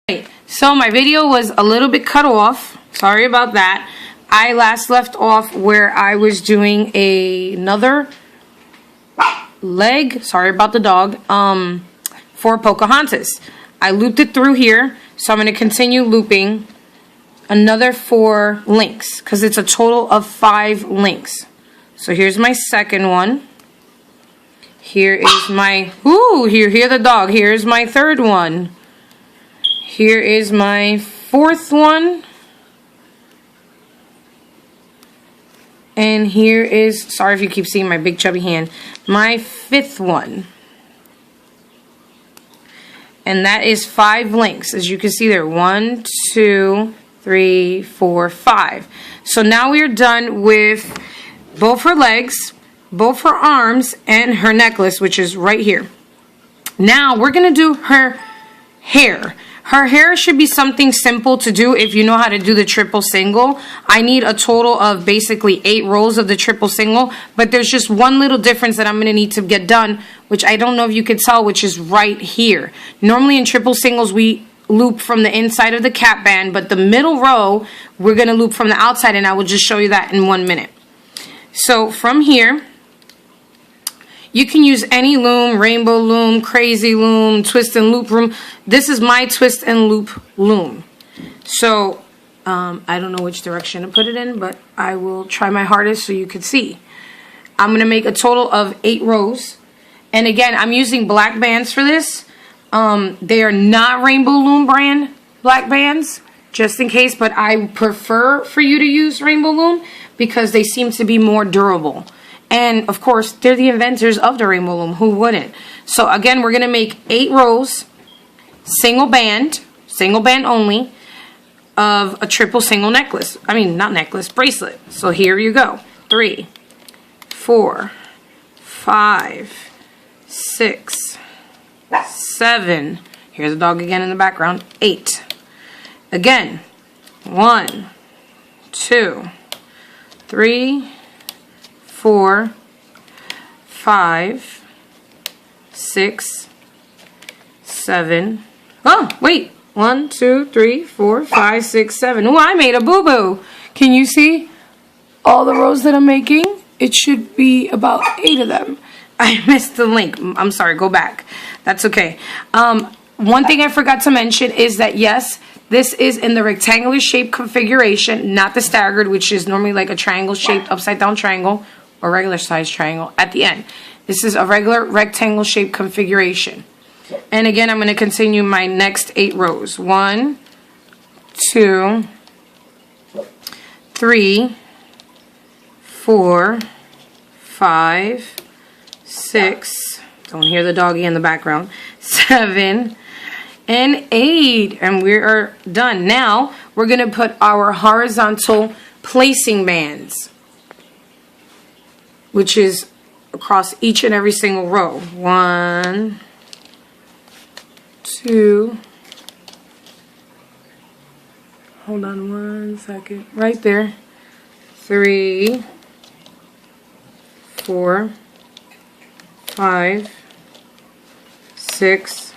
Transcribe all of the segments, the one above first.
Right, so my video was a little bit cut off. Sorry about that. I last left off where I was doing another leg. Sorry about the dog. For Pocahontas. I looped it through here, so I'm going to continue looping another 4 links because it's a total of 5 links. So here's my second one. Here is my hear the dog. Here's my third one. Here is my 4th one. And here is, sorry if you keep seeing my big chubby hand, my 5th one. And that is 5 links. As you can see there, 1, 2, 3, 4, 5. So now we are done with both her legs, both her arms, and her necklace, which is right here. Now we're going to do her hair. Her hair should be something simple to do if you know how to do the triple single. I need a total of basically 8 rows of the triple single, but there's just one little difference that I'm going to need to get done, which I don't know if you could tell, which is right here. Normally in triple singles we loop from the inside of the cap band, but the middle row we're going to loop from the outside, and I will just show you that in 1 minute. So from here, you can use any loom, rainbow loom, crazy loom, twist and loop loom. This is my twist and loop loom. So, I don't know which direction to put it in, but I will try my hardest so you can see. I'm going to make a total of 8 rows. And again, I'm using black bands for this. They are not Rainbow Loom brand black bands, just in case, but I prefer for you to use Rainbow Loom because they seem to be more durable. And, of course, they're the inventors of the Rainbow Loom. Who wouldn't? So, again, we're going to make 8 rows, single band only, of a triple single necklace. I mean, not necklace, bracelet. So, here you go. 3, 4, 5, 6, 7. Here's the dog again in the background. 8. Again. 1, 2, 3, 4, 5, 6, 7. Oh, wait. 1, 2, 3, 4, 5, 6, 7. Oh, I made a boo-boo. Can you see all the rows that I'm making? It should be about 8 of them. I missed the link. I'm sorry. Go back. That's okay. One thing I forgot to mention is that, yes, this is in the rectangular shape configuration, not the staggered, which is normally like a triangle-shaped upside-down triangle or regular size triangle at the end. This is a regular rectangle shape configuration. And again, I'm going to continue my next 8 rows. 1, 2, 3, 4, 5, 6. Don't hear the doggy in the background. 7 and 8. And we are done. Now, we're going to put our horizontal placing bands, which is across each and every single row. 1, 2, hold on 1 second, right there. 3, 4, 5, 6,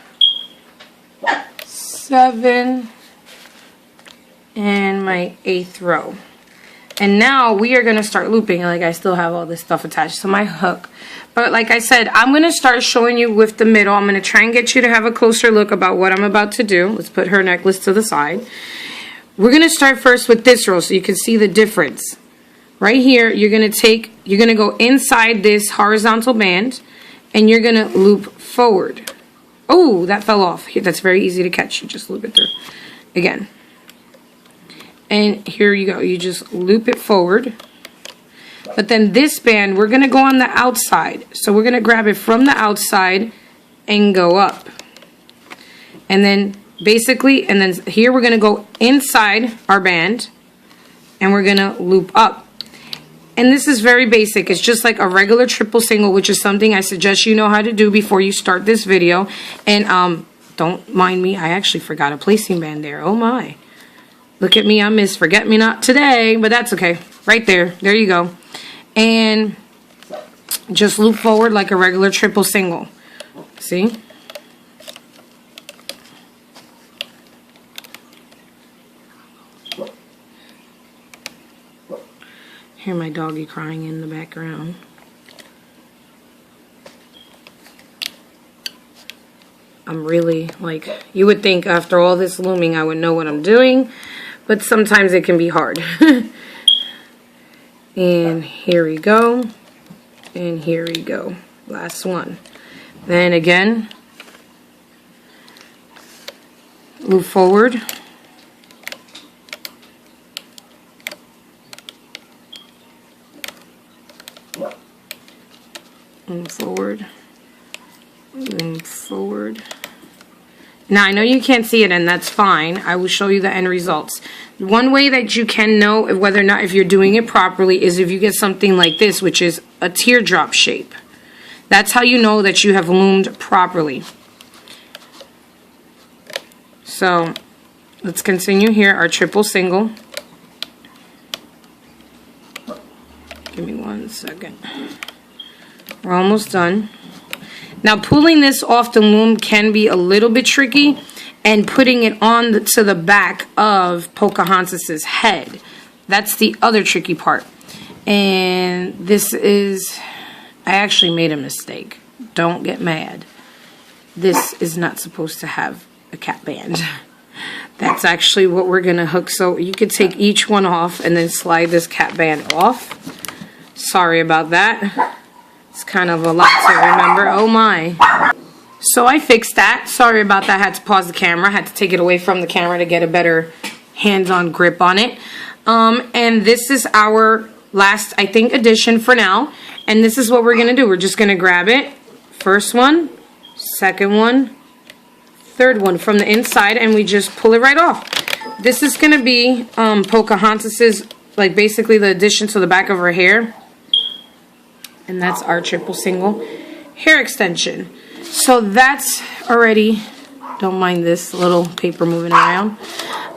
7, and my 8th row. And now we are going to start looping. Like, I still have all this stuff attached to my hook. But like I said, I'm going to start showing you with the middle. I'm going to try and get you to have a closer look about what I'm about to do. Let's put her necklace to the side. We're going to start first with this row so you can see the difference. Right here, you're going to go inside this horizontal band, and you're going to loop forward. Oh, that fell off. That's very easy to catch. You just loop it through. Again. And here you go. You just loop it forward. But then this band, we're going to go on the outside. So we're going to grab it from the outside and go up. And then basically, and then here we're going to go inside our band. And we're going to loop up. And this is very basic. It's just like a regular triple single, which is something I suggest you know how to do before you start this video. And don't mind me. I actually forgot a placing band there. Oh my. Look at me, I'm Miss Forget-Me-Not today, but that's okay. Right there. There you go. And just loop forward like a regular triple single. See? Hear my doggy crying in the background. I'm really, like, you would think after all this looming I would know what I'm doing, but sometimes it can be hard. And here we go. And here we go. Last one. Then again, move forward. Move forward. Move forward. Now, I know you can't see it, and that's fine. I will show you the end results. One way that you can know whether or not if you're doing it properly is if you get something like this, which is a teardrop shape. That's how you know that you have loomed properly. So, let's continue here, our triple single. Give me 1 second. We're almost done. Now, pulling this off the loom can be a little bit tricky, and putting it on to the back of Pocahontas's head. That's the other tricky part. And this is, I actually made a mistake. Don't get mad. This is not supposed to have a cap band. That's actually what we're gonna hook. So you could take each one off and then slide this cap band off. Sorry about that. It's kind of a lot to remember. Oh my. So I fixed that. Sorry about that. I had to pause the camera. I had to take it away from the camera to get a better hands-on grip on it. And this is our last, I think, addition for now. And this is what we're going to do. We're just going to grab it. First one, second one, third one from the inside, and we just pull it right off. This is going to be Pocahontas's, like basically the addition to the back of her hair. And that's our triple single hair extension. So that's already, don't mind this little paper moving around.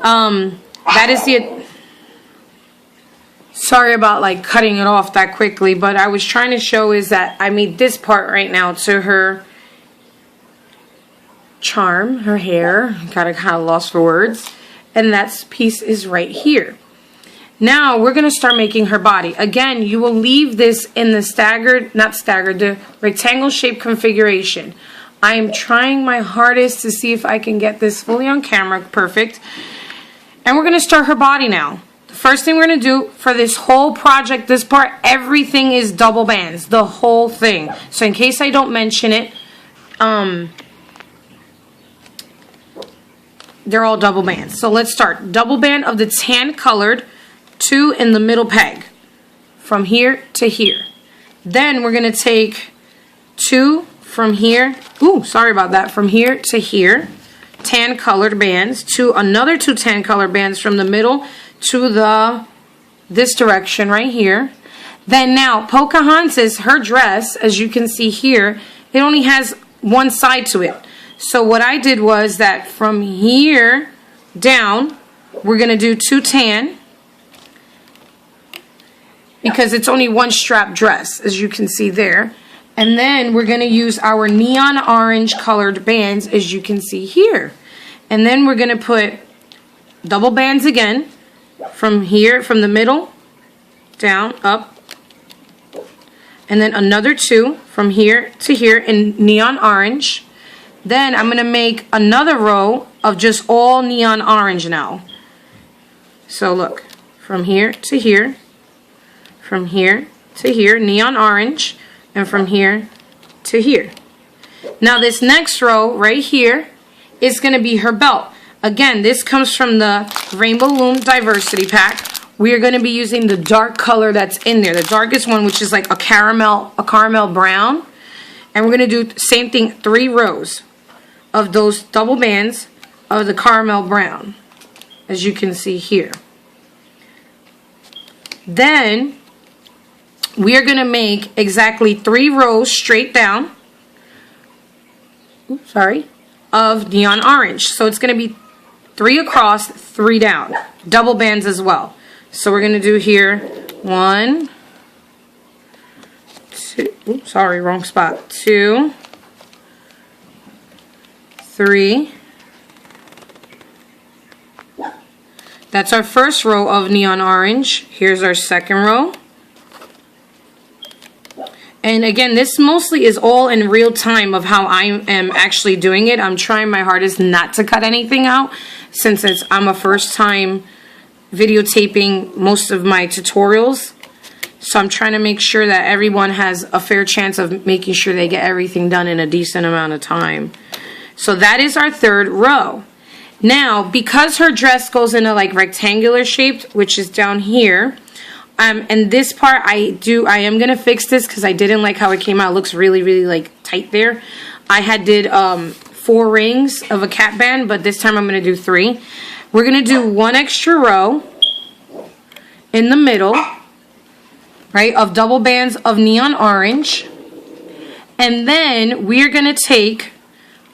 That is the, sorry about like cutting it off that quickly, but I was trying to show is that I made this part right now to her charm, her hair. Got kind of lost for words. And that piece is right here. Now we're going to start making her body. Again, you will leave this in the the rectangle shape configuration. I am trying my hardest to see if I can get this fully on camera. Perfect. And we're going to start her body now. The first thing we're going to do for this whole project, this part, everything is double bands. The whole thing. So in case I don't mention it, they're all double bands. So let's start. Double band of the tan colored. 2 in the middle peg from here to here. Then we're going to take 2 from here. Ooh, sorry about that. From here to here. Tan colored bands. Another 2 tan colored bands from the middle to this direction right here. Then now Pocahontas, her dress, as you can see here, it only has one side to it. So what I did was that from here down, we're going to do 2 tan. Because it's only one strap dress, as you can see there. And then we're going to use our neon orange colored bands, as you can see here. And then we're going to put double bands again, from here, from the middle, down, up. And then another 2 from here to here in neon orange. Then I'm going to make another row of just all neon orange now. So look, from here to here. From here to here, neon orange, and from here to here. Now this next row right here is going to be her belt. Again, this comes from the Rainbow Loom Diversity Pack. We are going to be using the dark color that's in there, the darkest one, which is like a caramel brown. And we're going to do the same thing, 3 rows of those double bands of the caramel brown, as you can see here. Then we are going to make exactly 3 rows straight down, of neon orange. So it's going to be 3 across, 3 down. Double bands as well. So we're going to do here 1, 2, oops, sorry, wrong spot. 2, 3. That's our first row of neon orange. Here's our second row. And again, this mostly is all in real time of how I am actually doing it. I'm trying my hardest not to cut anything out since I'm a first time videotaping most of my tutorials. So I'm trying to make sure that everyone has a fair chance of making sure they get everything done in a decent amount of time. So that is our third row. Now, because her dress goes in a like rectangular shaped, which is down here, and this part I am gonna fix this because I didn't like how it came out. It looks really, really like tight there. I did 4 rings of a cap band, but this time I'm gonna do 3. We're gonna do 1 extra row in the middle, right, of double bands of neon orange, and then we're gonna take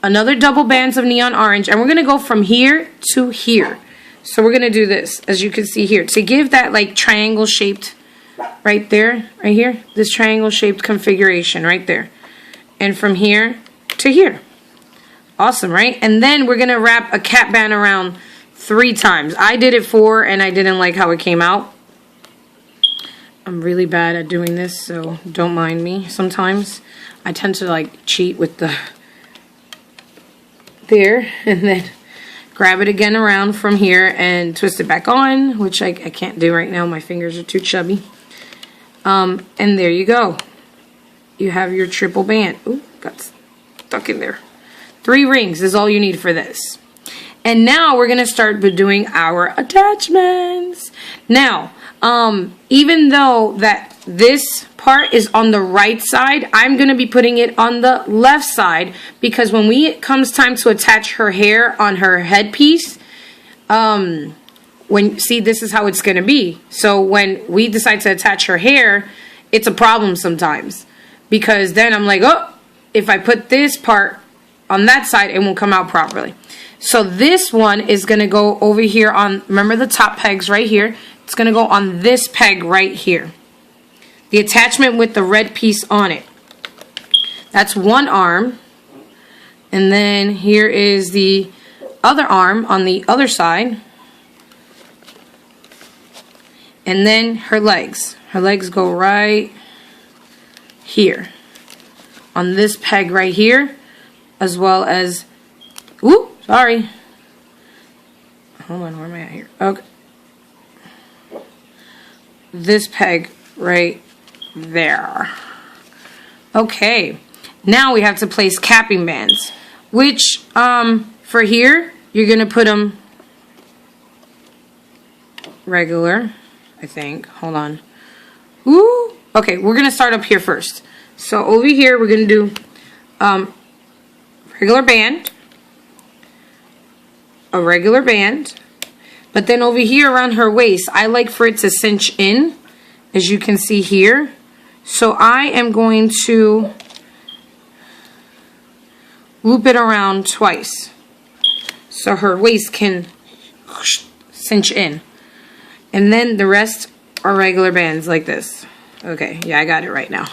another double bands of neon orange, and we're gonna go from here to here. So we're gonna do this, as you can see here, to give that like triangle shaped, right there, right here, this triangle shaped configuration right there, and from here to here. Awesome, right? And then we're gonna wrap a cap band around 3 times. I did it 4 and I didn't like how it came out. I'm really bad at doing this, so don't mind me. Sometimes I tend to like cheat with the there, and then grab it again around from here and twist it back on, which I can't do right now. My fingers are too chubby. And there you go. You have your triple band. Ooh, got stuck in there. 3 rings is all you need for this. And now we're going to start doing our attachments. Now, even though that this part is on the right side, I'm going to be putting it on the left side, because when it comes time to attach her hair on her headpiece, see, this is how it's going to be. So when we decide to attach her hair, it's a problem sometimes, because then I'm like, oh, if I put this part on that side, it won't come out properly. So this one is going to go over here on, remember the top pegs right here? It's going to go on this peg right here. The attachment with the red piece on it. That's one arm. And then here is the other arm on the other side. And then her legs. Her legs go right here. On this peg right here. As well as, ooh, sorry. Hold on, where am I at here? Okay. This peg right there. Okay, now we have to place capping bands, which for here you're gonna put them regular, I think. Hold on. Ooh, okay, we're gonna start up here first. So over here we're gonna do regular band, a regular band. But then over here around her waist, I like for it to cinch in, as you can see here. So I am going to loop it around twice, so her waist can cinch in. And then the rest are regular bands like this. Okay, yeah, I got it right now.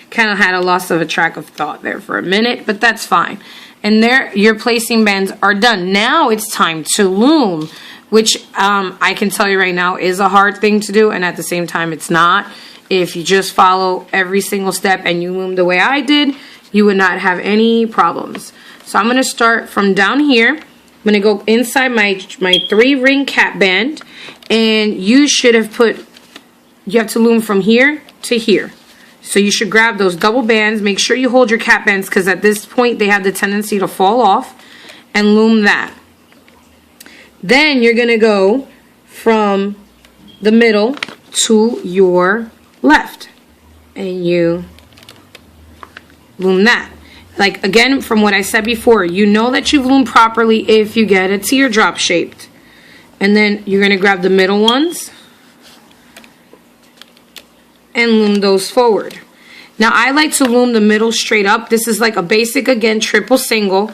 Kind of had a loss of a track of thought there for a minute, but that's fine. And there, your placing bands are done. Now it's time to loom, which I can tell you right now is a hard thing to do, and at the same time it's not. If you just follow every single step and you loom the way I did, you would not have any problems. So I'm going to start from down here. I'm going to go inside my 3 ring cap band, and you should have you have to loom from here to here. So you should grab those double bands. Make sure you hold your cap bands, because at this point they have the tendency to fall off, and loom that. Then you're going to go from the middle to your left, and you loom that. Like, again, from what I said before, you know that you've loomed properly if you get a teardrop shaped. And then you're going to grab the middle ones and loom those forward. Now, I like to loom the middle straight up. This is like a basic, again, triple single,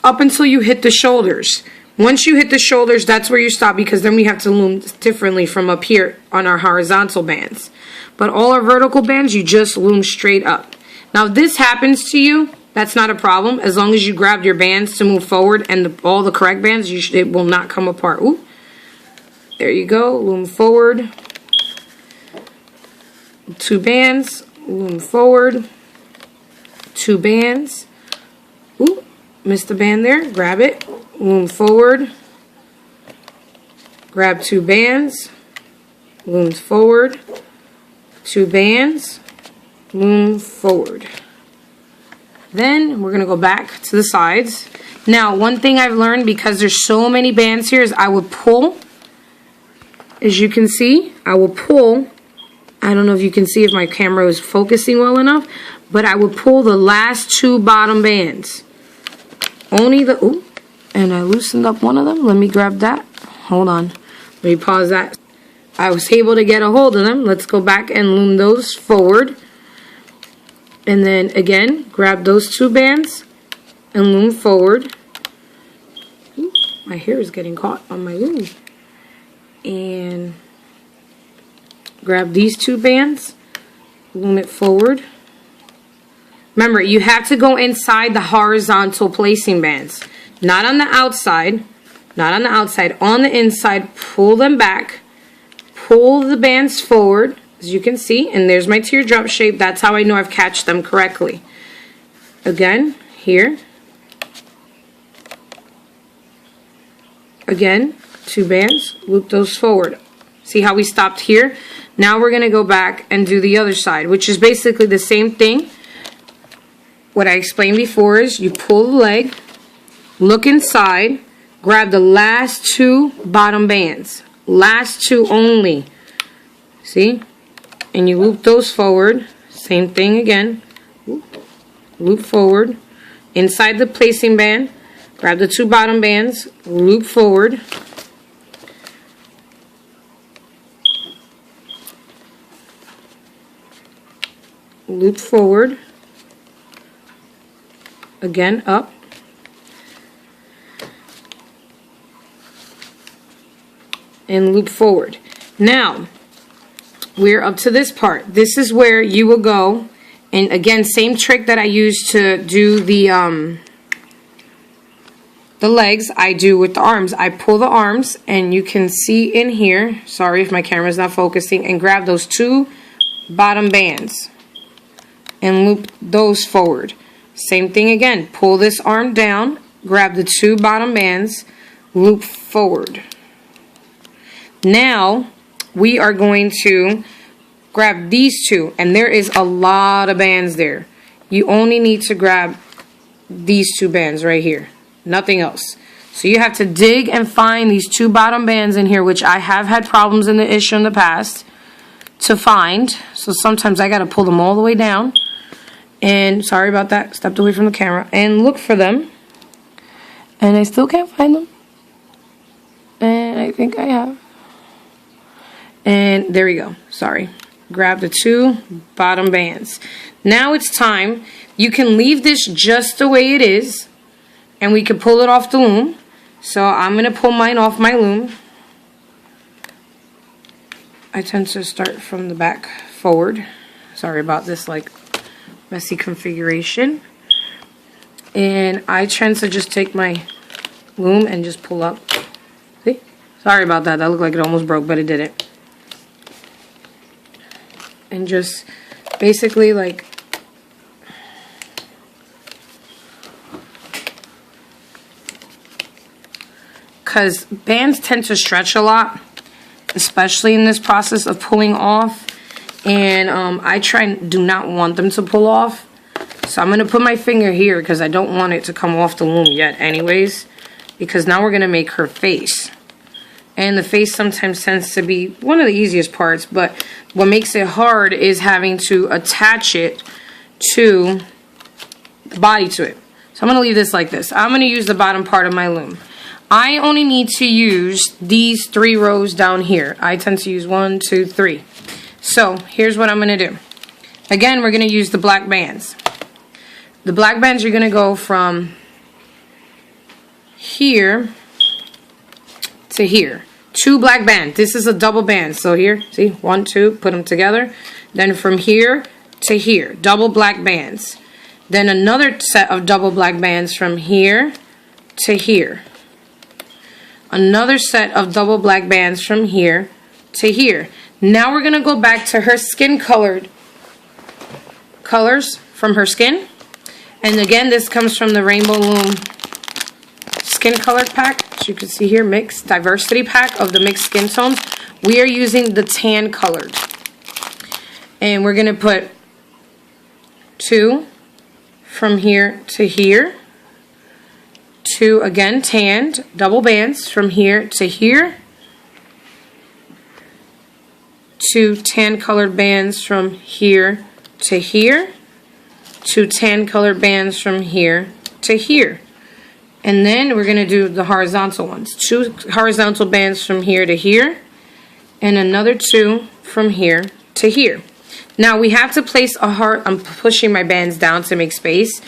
up until you hit the shoulders. Once you hit the shoulders, that's where you stop, because then we have to loom differently from up here on our horizontal bands. But all our vertical bands, you just loom straight up. Now, if this happens to you, that's not a problem. As long as you grab your bands to move forward and all the correct bands, it will not come apart. Ooh. There you go. Loom forward. 2 bands. loom forward, 2 bands. Ooh, missed the band there. Grab it, loom forward, grab 2 bands, loom forward, 2 bands, loom forward. Then we're going to go back to the sides. Now, one thing I've learned, because there's so many bands here, is I would pull. As you can see, I will pull. I don't know if you can see if my camera is focusing well enough, but I would pull the last 2 bottom bands. Only the, ooh, and I loosened up one of them. Let me grab that. Hold on. Let me pause that. I was able to get a hold of them. Let's go back and loom those forward. And then again, grab those 2 bands and loom forward. Ooh, my hair is getting caught on my loom. And grab these 2 bands, loom it forward. Remember, you have to go inside the horizontal placing bands. Not on the outside. Not on the outside. On the inside, pull them back. Pull the bands forward, as you can see. And there's my teardrop shape. That's how I know I've catched them correctly. Again, here. Again, 2 bands, loop those forward. See how we stopped here? Now we're going to go back and do the other side, which is basically the same thing. What I explained before is you pull the leg, look inside, grab the last 2 bottom bands. Last 2 only. See? And you loop those forward. Same thing again. Loop forward. Inside the placing band, grab the 2 bottom bands, loop forward. Loop forward. Again, up. And loop forward. Now, we're up to this part. This is where you will go, and again, same trick that I used to do the legs, I do with the arms. I pull the arms, and you can see in here, sorry if my camera's not focusing, and grab those 2 bottom bands and loop those forward. Same thing again. Pull this arm down, grab the 2 bottom bands, loop forward. Now, we are going to grab these 2, and there is a lot of bands there. You only need to grab these 2 bands right here. Nothing else. So you have to dig and find these 2 bottom bands in here, which I have had problems in the issue in the past to find. So sometimes I got to pull them all the way down. And sorry about that, stepped away from the camera. And look for them. And I still can't find them. And I think I have. And there we go. Sorry. Grab the 2 bottom bands. Now it's time. You can leave this just the way it is. And we can pull it off the loom. So I'm going to pull mine off my loom. I tend to start from the back forward. Sorry about this, like, messy configuration. And I tend to just take my loom and just pull up. See? Sorry about that. That looked like it almost broke, but it didn't. And just basically like because bands tend to stretch a lot, especially in this process of pulling off. And I do not want them to pull off. So I'm going to put my finger here because I don't want it to come off the loom yet anyways. Because now we're going to make her face. And the face sometimes tends to be one of the easiest parts. But what makes it hard is having to attach it to the body to it. So I'm going to leave this like this. I'm going to use the bottom part of my loom. I only need to use these 3 rows down here. I tend to use 1, 2, 3. So here's what I'm going to do. Again, we're going to use the black bands. The black bands are going to go from here to here. 2 black bands. This is a double band. So here, see, 1, 2, put them together. Then from here to here, double black bands. Then another set of double black bands from here to here. Another set of double black bands from here to here. Now we're going to go back to her skin colored colors from her skin. And again, this comes from the Rainbow Loom skin color pack. As you can see here, mixed diversity pack of the mixed skin tones. We are using the tan colored. And we're going to put 2 from here to here. 2 again tanned, double bands from here to here. 2 tan colored bands from here to here. 2 tan colored bands from here to here. And then we're going to do the horizontal ones. 2 horizontal bands from here to here. And another 2 from here to here. Now we have to place a heart. I'm pushing my bands down to make space.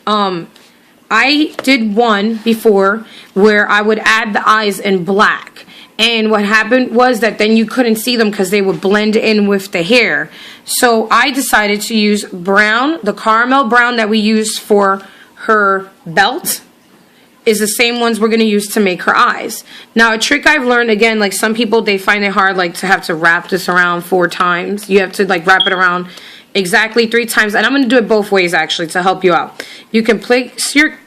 I did one before where I would add the eyes in black. And what happened was that then you couldn't see them because they would blend in with the hair. So I decided to use brown, the caramel brown that we used for her belt is the same ones we're going to use to make her eyes. Now a trick I've learned, again, like some people, they find it hard like to have to wrap this around 4 times. You have to like wrap it around exactly 3 times. And I'm going to do it both ways actually to help you out. You can place your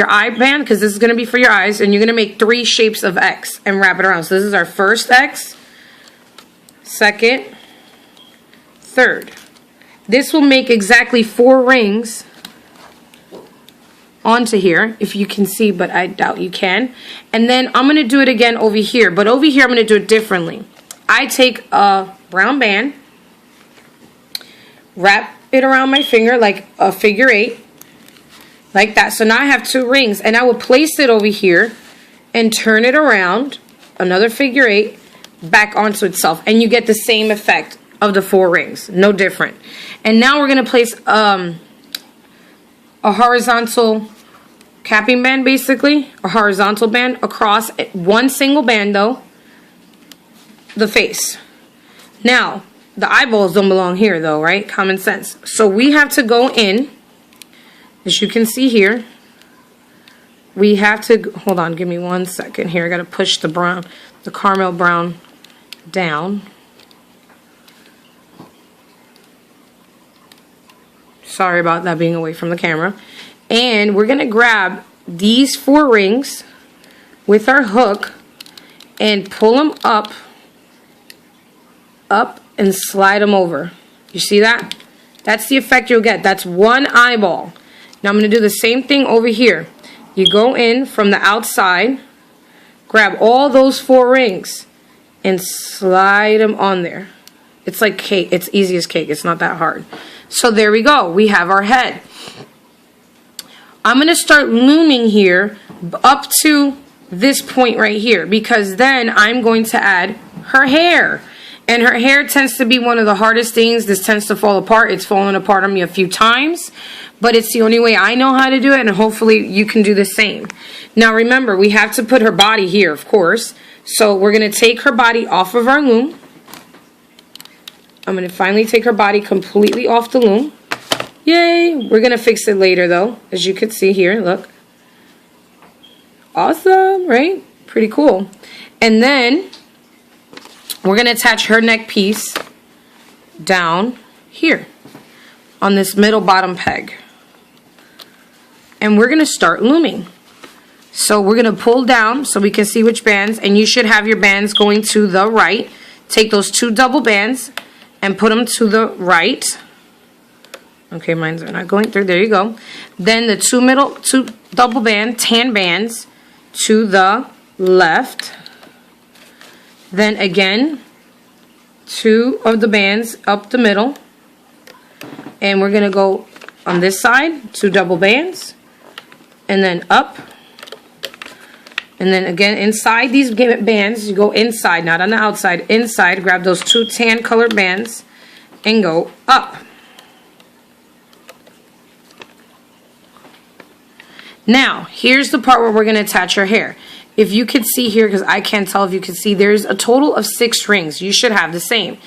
eye band, because this is going to be for your eyes, and you're going to make 3 shapes of X and wrap it around. So this is our first X, second, third. This will make exactly 4 rings onto here, if you can see, but I doubt you can. And then I'm going to do it again over here, but over here I'm going to do it differently. I take a brown band, wrap it around my finger like a figure 8, like that. So now I have 2 rings, and I will place it over here and turn it around, another figure 8, back onto itself, and you get the same effect of the 4 rings, no different. And now we're going to place a horizontal capping band, basically a horizontal band across one single band though, the face. Now the eyeballs don't belong here though, right? Common sense. So we have to go in, as you can see here, we have to, hold on, give me 1 second here, I gotta push the brown, the caramel brown down. Sorry about that being away from the camera. And we're going to grab these 4 rings with our hook and pull them up and slide them over. You see that? That's the effect you'll get. That's 1 eyeball. Now I'm going to do the same thing over here. You go in from the outside, grab all those 4 rings and slide them on there. It's like cake. It's easy as cake. It's not that hard. So there we go. We have our head. I'm going to start looming here up to this point right here, because then I'm going to add her hair. And her hair tends to be one of the hardest things. This tends to fall apart. It's fallen apart on me a few times, but it's the only way I know how to do it, and hopefully you can do the same. Now remember, we have to put her body here, of course. So we're going to take her body off of our loom. I'm going to finally take her body completely off the loom. Yay! We're going to fix it later though, as you can see here, look. Awesome, right? Pretty cool. And then we're going to attach her neck piece down here on this middle bottom peg. And we're going to start looming. So we're going to pull down so we can see which bands, and you should have your bands going to the right. Take those 2 double bands and put them to the right. Okay, mine's are not going through. There you go. Then the 2 double band tan bands to the left. Then again, 2 of the bands up the middle. And we're going to go on this side, 2 double bands. And then up. And then again, inside these bands, you go inside, not on the outside, inside. Grab those 2 tan colored bands and go up. Now, here's the part where we're going to attach her hair. If you could see here, because I can't tell if you can see, there's a total of 6 rings. You should have the same.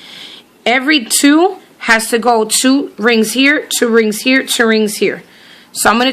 Every 2 has to go 2 rings here, 2 rings here, 2 rings here. So I'm going to